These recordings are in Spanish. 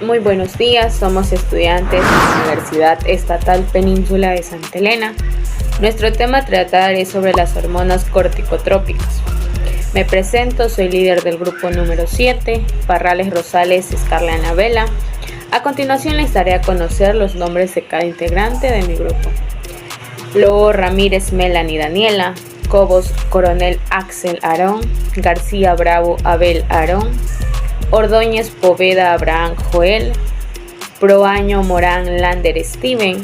Muy buenos días, somos estudiantes de la Universidad Estatal Península de Santa Elena. Nuestro tema a tratar es sobre las hormonas corticotrópicas. Me presento, soy líder del grupo número 7, Parrales Rosales Scarla Anabela. A continuación les daré a conocer los nombres de cada integrante de mi grupo. Lobo Ramírez Melanie Daniela, Cobos Coronel Axel Aarón, García Bravo Abel Aarón, Ordóñez Poveda Abraham Joel, Proaño Morán Lander Steven,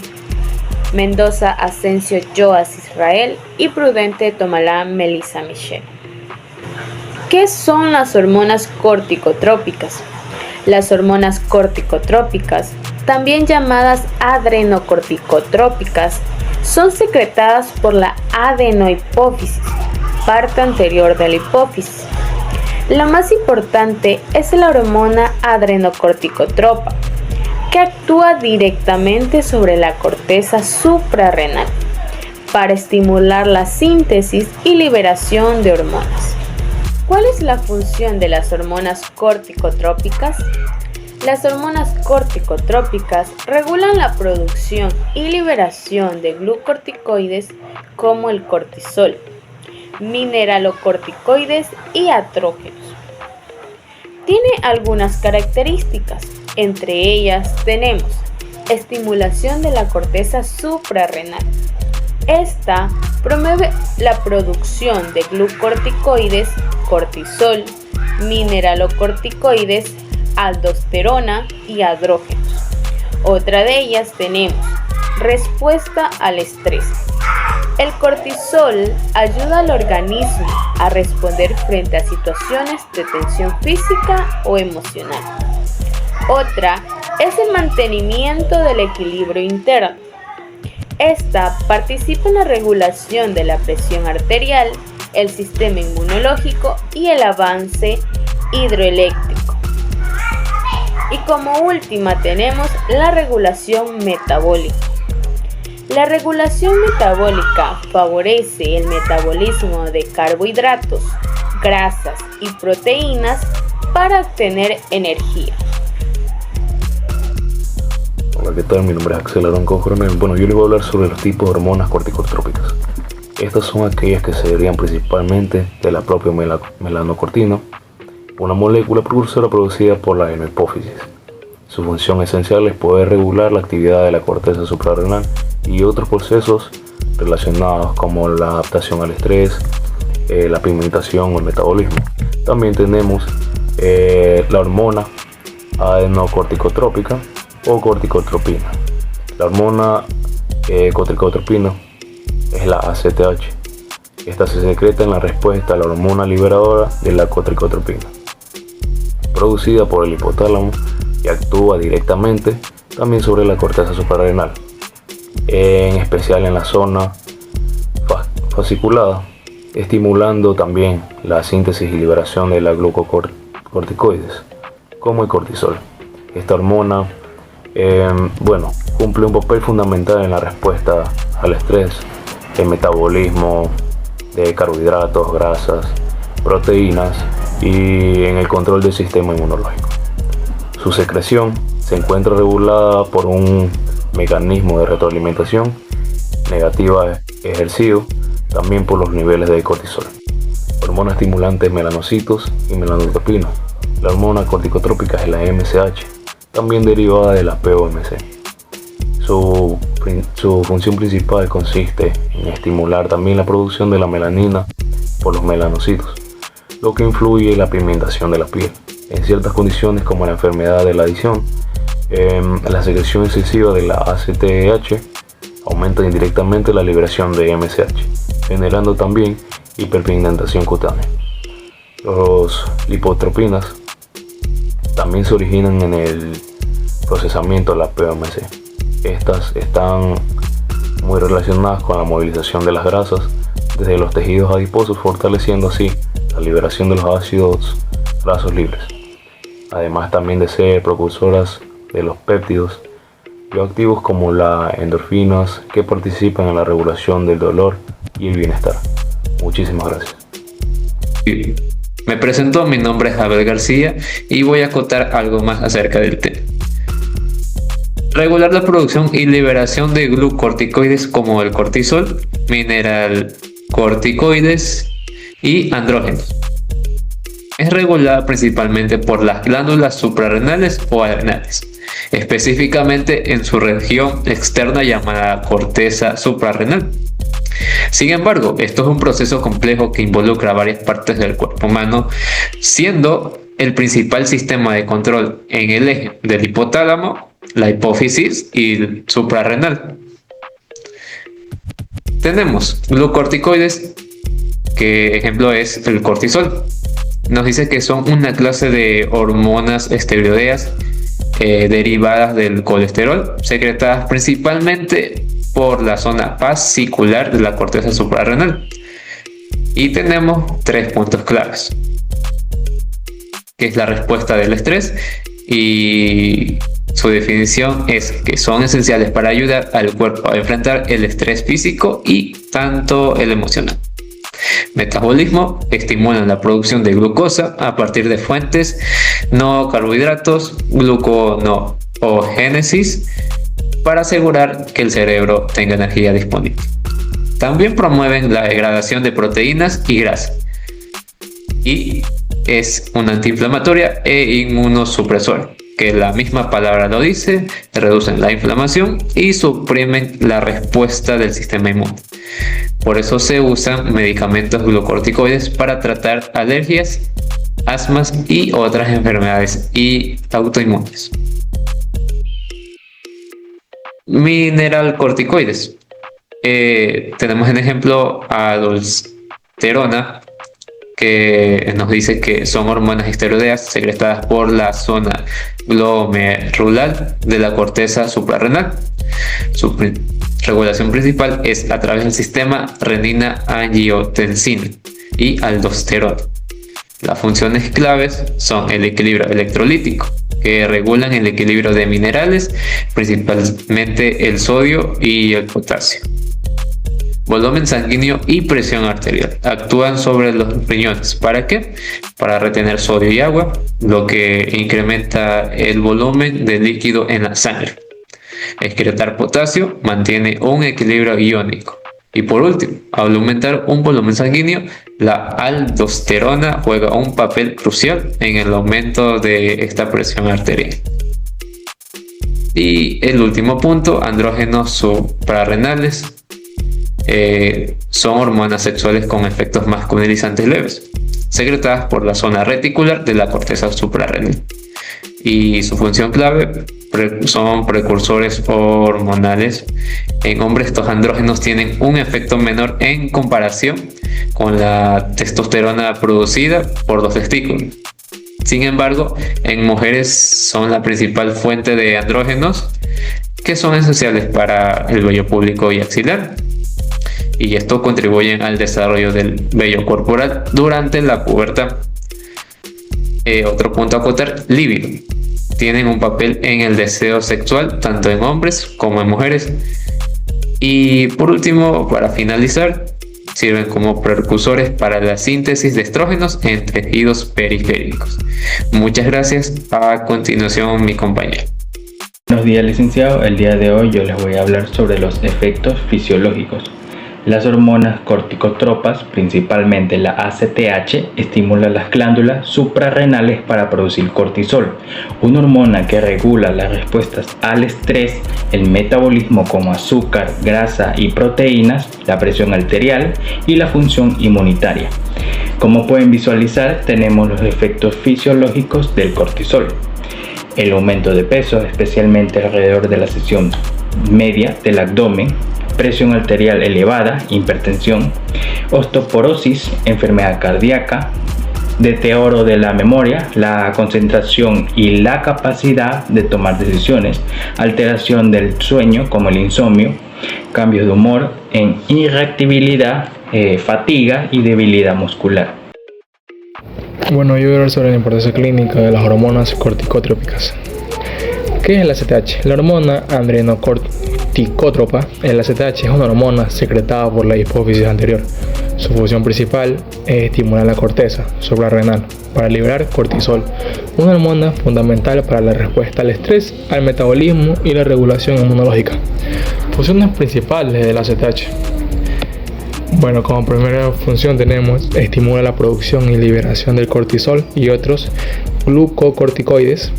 Mendoza Asensio Joas Israel y Prudente Tomalá Melissa Michelle. ¿Qué son las hormonas corticotrópicas? Las hormonas corticotrópicas, también llamadas adrenocorticotrópicas, son secretadas por la adenohipófisis, parte anterior de la hipófisis. La más importante es la hormona adrenocorticotropa, que actúa directamente sobre la corteza suprarrenal para estimular la síntesis y liberación de hormonas. ¿Cuál es la función de las hormonas corticotrópicas? Las hormonas corticotrópicas regulan la producción y liberación de glucorticoides como el cortisol, mineralocorticoides y estrógenos. Tiene algunas características, entre ellas tenemos estimulación de la corteza suprarrenal. Esta promueve la producción de glucorticoides, cortisol, mineralocorticoides, aldosterona y andrógenos. Otra de ellas tenemos respuesta al estrés. El cortisol ayuda al organismo a responder frente a situaciones de tensión física o emocional. Otra es el mantenimiento del equilibrio interno. Esta participa en la regulación de la presión arterial, el sistema inmunológico y el avance hidroeléctrico. Y como última tenemos la regulación metabólica. La regulación metabólica favorece el metabolismo de carbohidratos, grasas y proteínas para obtener energía. Hola, ¿qué tal? Mi nombre es Axel Aarón Coronel. Yo les voy a hablar sobre los tipos de hormonas corticotrópicas. Estas son aquellas que se derivan principalmente de la propia melanocortina, una molécula precursora producida por la adenohipófisis. Su función esencial es poder regular la actividad de la corteza suprarrenal y otros procesos relacionados como la adaptación al estrés, la pigmentación o el metabolismo. También tenemos la hormona adenocorticotrópica o corticotropina. La hormona corticotropina es la ACTH. Esta se secreta en la respuesta a la hormona liberadora de la corticotropina, producida por el hipotálamo, y actúa directamente también sobre la corteza suprarrenal, en especial en la zona fasciculada, estimulando también la síntesis y liberación de la glucocorticoides, como el cortisol. Esta hormona cumple un papel fundamental en la respuesta al estrés, el metabolismo de carbohidratos, grasas, proteínas y en el control del sistema inmunológico. Su secreción se encuentra regulada por un mecanismo de retroalimentación negativa ejercido también por los niveles de cortisol. Hormona estimulante melanocitos y melanotropina. La hormona corticotrópica es la MSH, también derivada de la POMC. Su función principal consiste en estimular también la producción de la melanina por los melanocitos, lo que influye en la pigmentación de la piel. En ciertas condiciones como la enfermedad de la adición, la secreción excesiva de la ACTH aumenta indirectamente la liberación de MSH, generando también hiperpigmentación cutánea. Los lipotropinas también se originan en el procesamiento de la POMC. Estas están muy relacionadas con la movilización de las grasas desde los tejidos adiposos, fortaleciendo así la liberación de los ácidos grasos libres, además también de ser precursoras de los péptidos bioactivos como las endorfinas, que participan en la regulación del dolor y el bienestar. Muchísimas gracias. Me presento, mi nombre es Abel García y voy a acotar algo más acerca del tema. regular la producción y liberación de glucorticoides como el cortisol, mineralcorticoides y andrógenos. Es regulada principalmente por las glándulas suprarrenales o adrenales, específicamente en su región externa llamada corteza suprarrenal. Sin embargo, esto es un proceso complejo que involucra varias partes del cuerpo humano, siendo el principal sistema de control en el eje del hipotálamo, la hipófisis y el suprarrenal. Tenemos glucorticoides, que ejemplo es el cortisol. Nos dice que son una clase de hormonas esteroideas derivadas del colesterol, secretadas principalmente por la zona fascicular de la corteza suprarrenal. Y tenemos 3 puntos claves, que es la respuesta del estrés, y su definición es que son esenciales para ayudar al cuerpo a enfrentar el estrés físico y tanto el emocional. Metabolismo: estimulan la producción de glucosa a partir de fuentes no carbohidratos, gluconeogénesis, para asegurar que el cerebro tenga energía disponible. También promueven la degradación de proteínas y grasa, y es una antiinflamatoria e inmunosupresora, que la misma palabra lo dice, reducen la inflamación y suprimen la respuesta del sistema inmune. Por eso se usan medicamentos glucorticoides para tratar alergias, asmas y otras enfermedades autoinmunes. Mineralcorticoides. Tenemos en ejemplo a aldosterona, que nos dice que son hormonas esteroideas secretadas por la zona glomerular de la corteza suprarrenal. Su regulación principal es a través del sistema renina-angiotensina y aldosterona. Las funciones claves son el equilibrio electrolítico, que regulan el equilibrio de minerales, principalmente el sodio y el potasio. Volumen sanguíneo y presión arterial. Actúan sobre los riñones. ¿Para qué? Para retener sodio y agua, lo que incrementa el volumen de líquido en la sangre. Excretar potasio mantiene un equilibrio iónico. Y por último, al aumentar un volumen sanguíneo, la aldosterona juega un papel crucial en el aumento de esta presión arterial. Y el último punto, andrógenos suprarrenales. Son hormonas sexuales con efectos masculinizantes leves, secretadas por la zona reticular de la corteza suprarrenal. Y su función clave son precursores hormonales. En hombres, estos andrógenos tienen un efecto menor en comparación con la testosterona producida por los testículos. Sin embargo, en mujeres son la principal fuente de andrógenos, que son esenciales para el vello púbico y axilar, y esto contribuyen al desarrollo del vello corporal durante la pubertad. Otro punto a acotar: libido. Tienen un papel en el deseo sexual tanto en hombres como en mujeres. Y por último, para finalizar, sirven como precursores para la síntesis de estrógenos en tejidos periféricos. Muchas gracias. A continuación, mi compañero. Buenos días, licenciado. El día de hoy yo les voy a hablar sobre los efectos fisiológicos. Las hormonas corticotropas, principalmente la ACTH, estimulan las glándulas suprarrenales para producir cortisol, una hormona que regula las respuestas al estrés, el metabolismo como azúcar, grasa y proteínas, la presión arterial y la función inmunitaria. Como pueden visualizar, tenemos los efectos fisiológicos del cortisol: el aumento de peso, especialmente alrededor de la sección media del abdomen, presión arterial elevada, hipertensión, osteoporosis, enfermedad cardíaca, deterioro de la memoria, la concentración y la capacidad de tomar decisiones, alteración del sueño como el insomnio, cambios de humor, en irritabilidad, fatiga y debilidad muscular. Bueno, yo voy a hablar sobre la importancia clínica de las hormonas corticotrópicas. ¿Qué es la ACTH? La hormona adrenocorticotropic corticótropa, el ACTH es una hormona secretada por la hipófisis anterior. Su función principal es estimular la corteza suprarrenal para liberar cortisol, una hormona fundamental para la respuesta al estrés, al metabolismo y la regulación inmunológica. Funciones principales del ACTH. Bueno, como primera función tenemos estimula la producción y liberación del cortisol y otros glucocorticoides.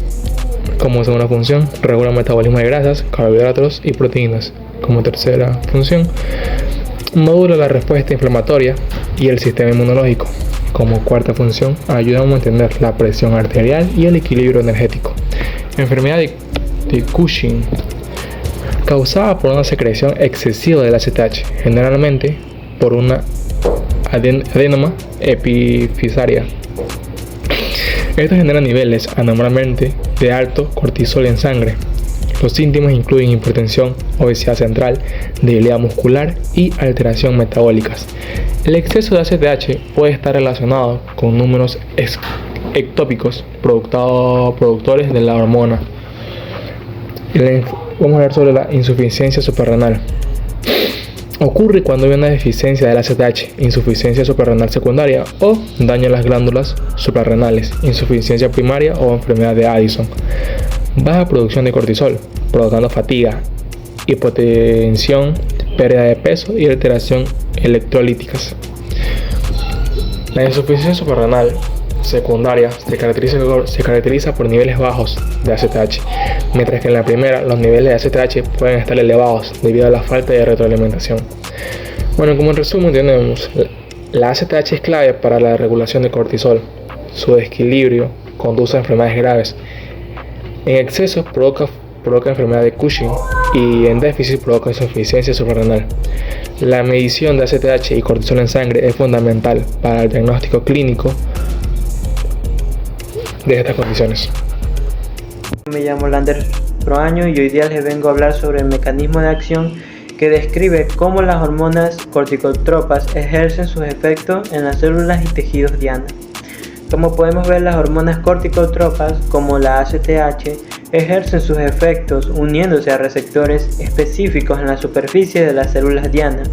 Como segunda función, regula el metabolismo de grasas, carbohidratos y proteínas. Como tercera función, modula la respuesta inflamatoria y el sistema inmunológico. Como cuarta función, ayuda a mantener la presión arterial y el equilibrio energético. Enfermedad de Cushing, causada por una secreción excesiva del ACTH, generalmente por una adenoma epifisaria. Esto genera niveles anormalmente de alto cortisol en sangre. Los síntomas incluyen hipertensión, obesidad central, debilidad muscular y alteración metabólicas. El exceso de ACTH puede estar relacionado con números ectópicos productores de la hormona. Vamos a hablar sobre la insuficiencia suprarrenal. Ocurre cuando hay una deficiencia del ACTH, insuficiencia suprarrenal secundaria o daño a las glándulas suprarrenales, insuficiencia primaria o enfermedad de Addison. Baja producción de cortisol, provocando fatiga, hipotensión, pérdida de peso y alteración electrolíticas. La insuficiencia suprarrenal secundaria se caracteriza por niveles bajos de ACTH, mientras que en la primera los niveles de ACTH pueden estar elevados debido a la falta de retroalimentación. Bueno, como en resumen tenemos, la ACTH es clave para la regulación de cortisol. Su desequilibrio conduce a enfermedades graves. En exceso provoca enfermedad de Cushing y en déficit provoca insuficiencia suprarrenal. La medición de ACTH y cortisol en sangre es fundamental para el diagnóstico clínico de estas condiciones. Me llamo Lander Proaño y hoy día les vengo a hablar sobre el mecanismo de acción que describe cómo las hormonas corticotropas ejercen sus efectos en las células y tejidos diana. Como podemos ver, las hormonas corticotropas, como la ACTH, ejercen sus efectos uniéndose a receptores específicos en la superficie de las células diana,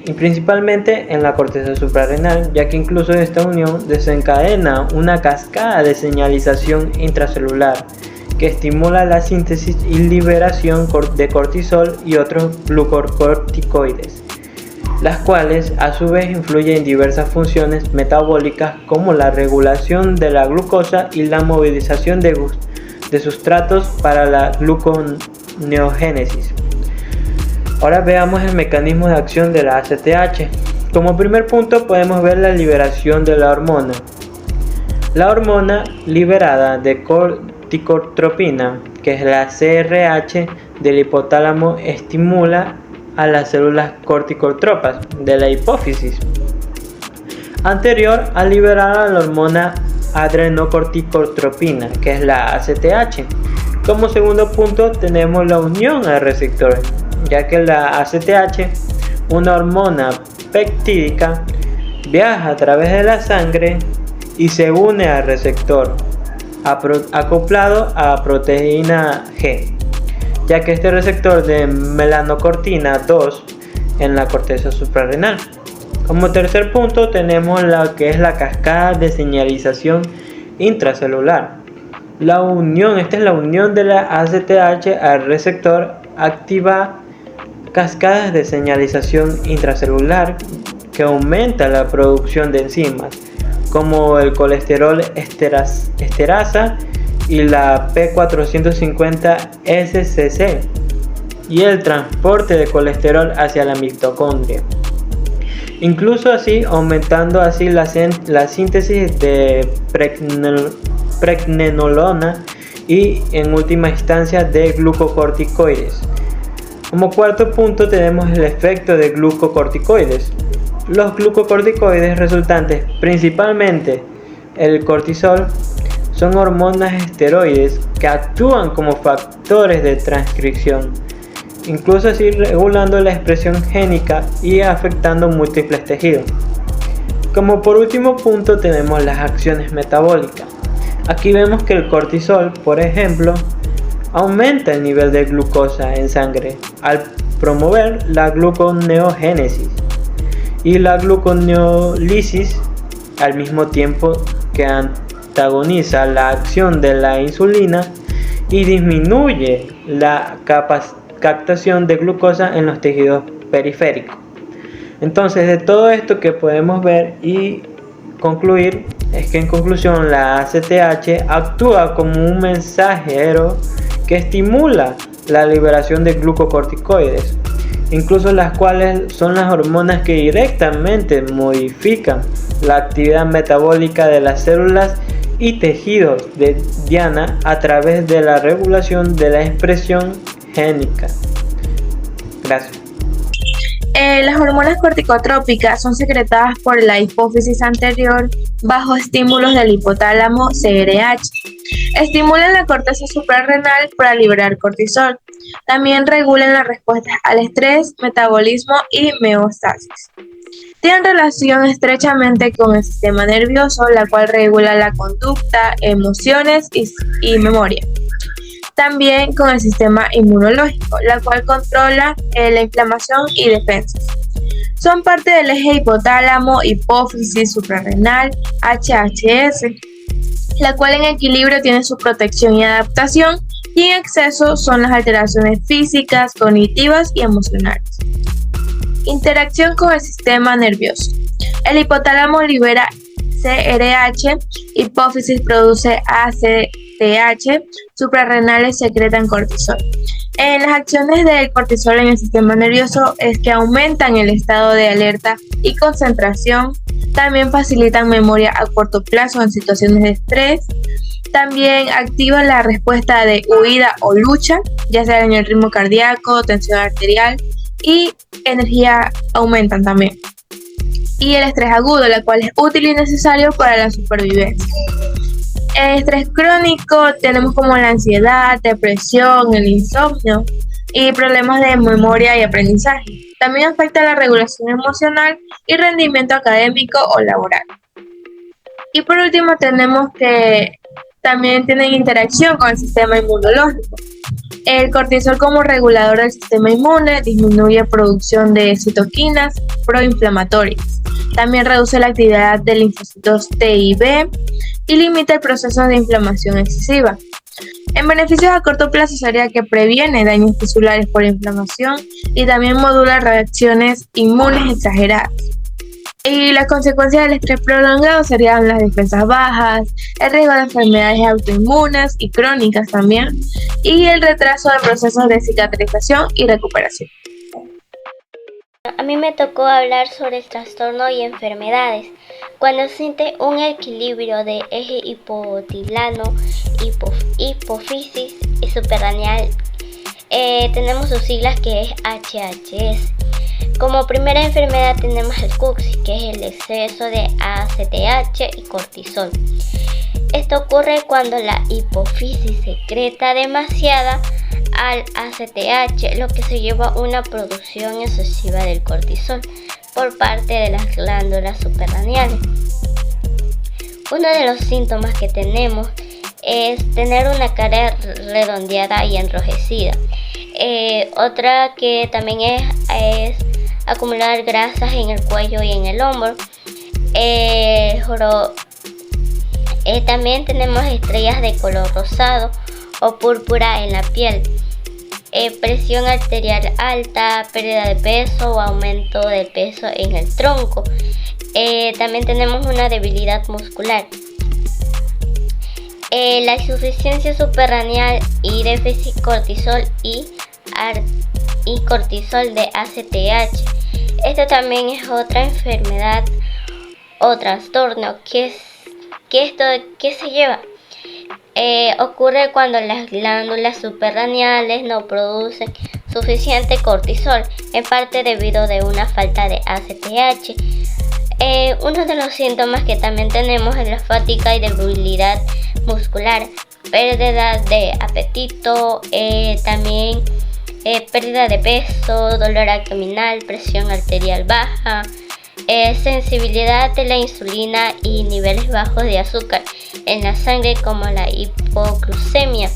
y principalmente en la corteza suprarrenal, ya que incluso esta unión desencadena una cascada de señalización intracelular que estimula la síntesis y liberación de cortisol y otros glucocorticoides, las cuales a su vez influyen en diversas funciones metabólicas como la regulación de la glucosa y la movilización de sustratos para la gluconeogénesis. Ahora veamos el mecanismo de acción de la ACTH. Como primer punto podemos ver la liberación de la hormona. La hormona liberada de corticotropina, que es la CRH del hipotálamo, estimula a las células corticotropas de la hipófisis, anterior a liberar a la hormona adrenocorticotropina, que es la ACTH. Como segundo punto tenemos la unión al receptor, ya que la ACTH, una hormona peptídica, viaja a través de la sangre y se une al receptor acoplado a proteína G, ya que este receptor de melanocortina 2 en la corteza suprarrenal. Como tercer punto tenemos lo que es la cascada de señalización intracelular. Esta es la unión de la ACTH al receptor activa cascadas de señalización intracelular que aumenta la producción de enzimas como el colesterol esterasa y la P450-SCC y el transporte de colesterol hacia la mitocondria, incluso así aumentando así la síntesis de pregnenolona y en última instancia de glucocorticoides. Como cuarto punto tenemos el efecto de glucocorticoides. Los glucocorticoides resultantes, principalmente el cortisol, son hormonas esteroides que actúan como factores de transcripción, incluso así regulando la expresión génica y afectando múltiples tejidos. Como por último punto tenemos las acciones metabólicas. Aquí vemos que el cortisol, por ejemplo, aumenta el nivel de glucosa en sangre al promover la gluconeogénesis y la gluconeólisis, al mismo tiempo que antagoniza la acción de la insulina y disminuye la captación de glucosa en los tejidos periféricos. Entonces, de todo esto que podemos ver y concluir es que en conclusión la ACTH actúa como un mensajero que estimula la liberación de glucocorticoides, incluso las cuales son las hormonas que directamente modifican la actividad metabólica de las células y tejidos de Diana a través de la regulación de la expresión génica. Gracias. Las hormonas corticotrópicas son secretadas por la hipófisis anterior bajo estímulos del hipotálamo CRH. Estimulan la corteza suprarrenal para liberar cortisol. También regulan las respuestas al estrés, metabolismo y homeostasis. Tienen relación estrechamente con el sistema nervioso, la cual regula la conducta, emociones y memoria. También con el sistema inmunológico, la cual controla la inflamación y defensas. Son parte del eje hipotálamo, hipófisis suprarrenal, HHS, la cual en equilibrio tiene su protección y adaptación, y en exceso son las alteraciones físicas, cognitivas y emocionales. Interacción con el sistema nervioso. El hipotálamo libera CRH, hipófisis produce ACTH, suprarrenales secretan cortisol. Las acciones del cortisol en el sistema nervioso es que aumentan el estado de alerta y concentración, también facilitan memoria a corto plazo en situaciones de estrés, también activan la respuesta de huida o lucha, ya sea en el ritmo cardíaco, tensión arterial y energía aumentan también. Y el estrés agudo, la cual es útil y necesario para la supervivencia. El estrés crónico tenemos como la ansiedad, depresión, el insomnio y problemas de memoria y aprendizaje. También afecta la regulación emocional y rendimiento académico o laboral. Y por último tenemos que también tienen interacción con el sistema inmunológico. El cortisol como regulador del sistema inmune disminuye producción de citoquinas proinflamatorias. También reduce la actividad de linfocitos T y B y limita el proceso de inflamación excesiva. En beneficios a corto plazo sería que previene daños tisulares por inflamación y también modula reacciones inmunes exageradas. Y las consecuencias del estrés prolongado serían las defensas bajas, el riesgo de enfermedades autoinmunes y crónicas también, y el retraso de procesos de cicatrización y recuperación. A mí me tocó hablar sobre el trastorno y enfermedades. Cuando se siente un equilibrio de eje hipotilano, hipófisis y suprarrenal, tenemos sus siglas que es HHS. Como primera enfermedad tenemos el CUXI, que es el exceso de ACTH y cortisol. Esto ocurre cuando la hipófisis secreta demasiada al ACTH, lo que se lleva a una producción excesiva del cortisol por parte de las glándulas suprarrenales. Uno de los síntomas que tenemos es tener una cara redondeada y enrojecida. Otra que también es acumular grasas en el cuello y en el hombro. También tenemos estrellas de color rosado o púrpura en la piel. Presión arterial alta, pérdida de peso o aumento de peso en el tronco. También tenemos una debilidad muscular. La insuficiencia suprarrenal y déficit cortisol y cortisol de ACTH. Esto también es otra enfermedad o trastorno que se lleva. Ocurre cuando las glándulas suprarrenales no producen suficiente cortisol, en parte debido a una falta de ACTH. Uno de los síntomas que también tenemos es la fatiga y debilidad muscular, pérdida de apetito, también pérdida de peso, dolor abdominal, presión arterial baja, sensibilidad de la insulina y niveles bajos de azúcar en la sangre como la hipoglucemia.